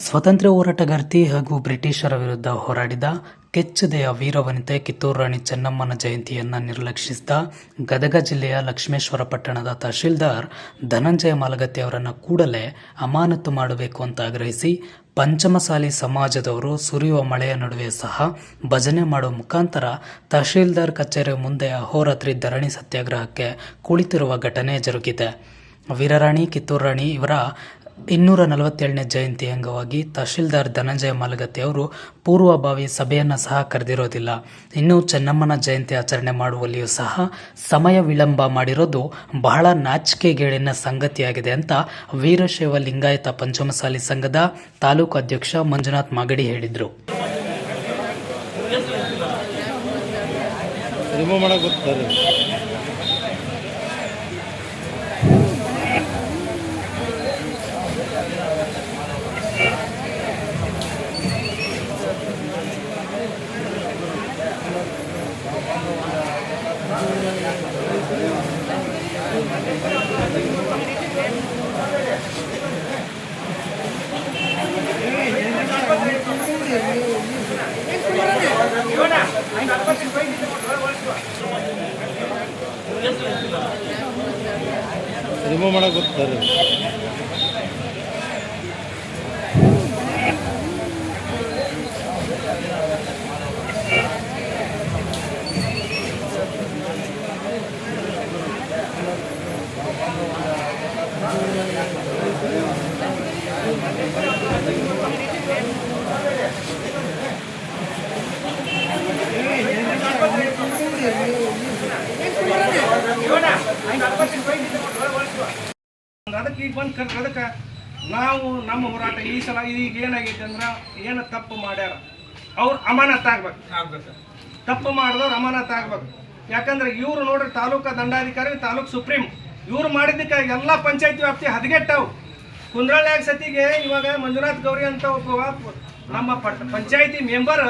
ಸ್ವಾತಂತ್ರ್ಯ ಹೋರಾಟಗಾರ್ತಿ ಹಾಗೂ ಬ್ರಿಟಿಷರ ವಿರುದ್ಧ ಹೋರಾಡಿದ ಕೆಚ್ಚೆದೆಯ ವೀರವನಿತೆ ಕಿತ್ತೂರು ರಾಣಿ ಚೆನ್ನಮ್ಮನ ಜಯಂತಿಯನ್ನು ನಿರ್ಲಕ್ಷಿಸಿದ ಗದಗ ಜಿಲ್ಲೆಯ ಲಕ್ಷ್ಮೇಶ್ವರ ಪಟ್ಟಣದ ತಹಶೀಲ್ದಾರ್ ಧನಂಜಯ ಮಾಲಗತ್ತಿ ಅವರನ್ನು ಕೂಡಲೇ ಅಮಾನತು ಮಾಡಬೇಕು ಅಂತ ಆಗ್ರಹಿಸಿ ಪಂಚಮಸಾಲಿ ಸಮಾಜದವರು ಸುರಿಯುವ ಮಳೆಯ ನಡುವೆ ಸಹ ಭಜನೆ ಮಾಡುವ ಮುಖಾಂತರ ತಹಶೀಲ್ದಾರ್ ಕಚೇರಿ ಮುಂದೆ ಅಹೋರಾತ್ರಿ ಧರಣಿ ಸತ್ಯಾಗ್ರಹಕ್ಕೆ ಕುಳಿತಿರುವ ಘಟನೆ ಜರುಗಿದೆ. ವೀರರಾಣಿ ಕಿತ್ತೂರು ರಾಣಿ ಇವರ 247ನೇ ಜಯಂತಿ ಅಂಗವಾಗಿ ತಹಶೀಲ್ದಾರ್ ಧನಂಜಯ ಮಾಲಗತ್ತಿ ಅವರು ಪೂರ್ವಭಾವಿ ಸಭೆಯನ್ನು ಸಹ ಕರೆದಿರೋದಿಲ್ಲ. ಇನ್ನು ಚೆನ್ನಮ್ಮನ ಜಯಂತಿ ಆಚರಣೆ ಮಾಡುವಲ್ಲಿಯೂ ಸಹ ಸಮಯ ವಿಳಂಬ ಮಾಡಿರೋದು ಬಹಳ ನಾಚಿಕೆಗೇಡಿನ ಸಂಗತಿಯಾಗಿದೆ ಅಂತ ವೀರಶೈವ ಲಿಂಗಾಯತ ಪಂಚಮಸಾಲಿ ಸಂಘದ ತಾಲೂಕು ಅಧ್ಯಕ್ಷ ಮಂಜುನಾಥ್ ಮಾಗಡಿ ಹೇಳಿದರು. ರಿಮೂವ್ ಮಾಡಕ್ಕೆ ಗೊತ್ತಾರೆ. ಅದಕ್ಕೆ ಈಗ ಬಂದು ಅದಕ್ಕೆ ನಾವು ನಮ್ಮ ಹೋರಾಟ ಈ ಸಲ ಈಗ ಏನಾಗೈತೆ ಅಂದ್ರೆ ಏನು ತಪ್ಪು ಮಾಡ್ಯಾರ ಅವ್ರು ಅಮಾನತ್ ಆಗ್ಬೇಕು. ತಪ್ಪು ಮಾಡಿದವ್ರು ಅಮಾನತ್ ಆಗ್ಬೇಕು. ಯಾಕಂದ್ರೆ ಇವರು ನೋಡ್ರಿ ತಾಲೂಕು ದಂಡಾಧಿಕಾರಿ, ತಾಲೂಕು ಸುಪ್ರೀಂ, ಇವ್ರು ಮಾಡಿದ್ದಕ್ಕೆ ಎಲ್ಲ ಪಂಚಾಯತಿ ವ್ಯಾಪ್ತಿ ಹದಗೆಟ್ಟವು. ಕುಂದ್ರಳ್ಳಿಯಾಗ ಸತಿಗೆ ಇವಾಗ ಮಂಜುನಾಥ್ ಗೌರಿ ಅಂತ ಒಬ್ಬ ನಮ್ಮ ಪಂಚಾಯತಿ ಮೆಂಬರ್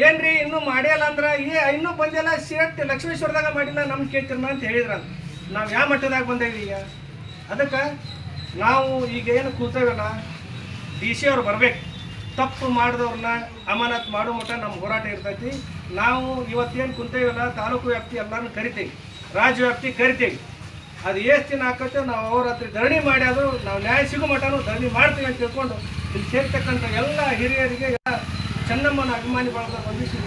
ಏನ್ರಿ ಇನ್ನೂ ಮಾಡ್ಯಲ್ಲ ಅಂದ್ರೆ ಇನ್ನೂ ಬಂದಿಲ್ಲ, ಸೇಟ್ ಲಕ್ಷ್ಮೇಶ್ವರದಾಗ ಮಾಡಿಲ್ಲ, ನಮ್ಗೆ ಕೇಳ್ತಿರ್ನ ಅಂತ ಹೇಳಿದ್ರಂತ. ನಾವು ಯಾವ ಮಟ್ಟದಾಗ ಬಂದೇವಿ ಈಗ? ಅದಕ್ಕೆ ನಾವು ಈಗ ಏನು ಕೂತೇವಲ್ಲ, DC ಅವ್ರು ಬರ್ಬೇಕು. ತಪ್ಪು ಮಾಡಿದವ್ರನ್ನ ಅಮಾನತ್ ಮಾಡೋ ಮಟ್ಟ ನಮ್ಮ ಹೋರಾಟ ಇರ್ತೈತಿ. ನಾವು ಇವತ್ತೇನು ಕುಂತೇವಲ್ಲ, ತಾಲೂಕು ವ್ಯಾಪ್ತಿ ಎಲ್ಲರೂ ಕರಿತೇವೆ, ರಾಜ್ಯ ವ್ಯಾಪ್ತಿ ಕರಿತೇವೆ. ಅದು ಎಷ್ಟು ದಿನ ಹಾಕತ್ತೆ ನಾವು ಅಹೋರಾತ್ರಿ ಧರಣಿ ಮಾಡಿ ಅದು ನಾವು ನ್ಯಾಯ ಸಿಗೋ ಮಟ್ಟನೂ ಧರಣಿ ಮಾಡ್ತೀವಿ ಅಂತ ತಿಳ್ಕೊಂಡು ಇಲ್ಲಿ ಸೇರ್ತಕ್ಕಂಥ ಎಲ್ಲ ಹಿರಿಯರಿಗೆ, ಚೆನ್ನಮ್ಮನ ಅಭಿಮಾನಿ ಬಳಗ ಬಂದಿಸಿ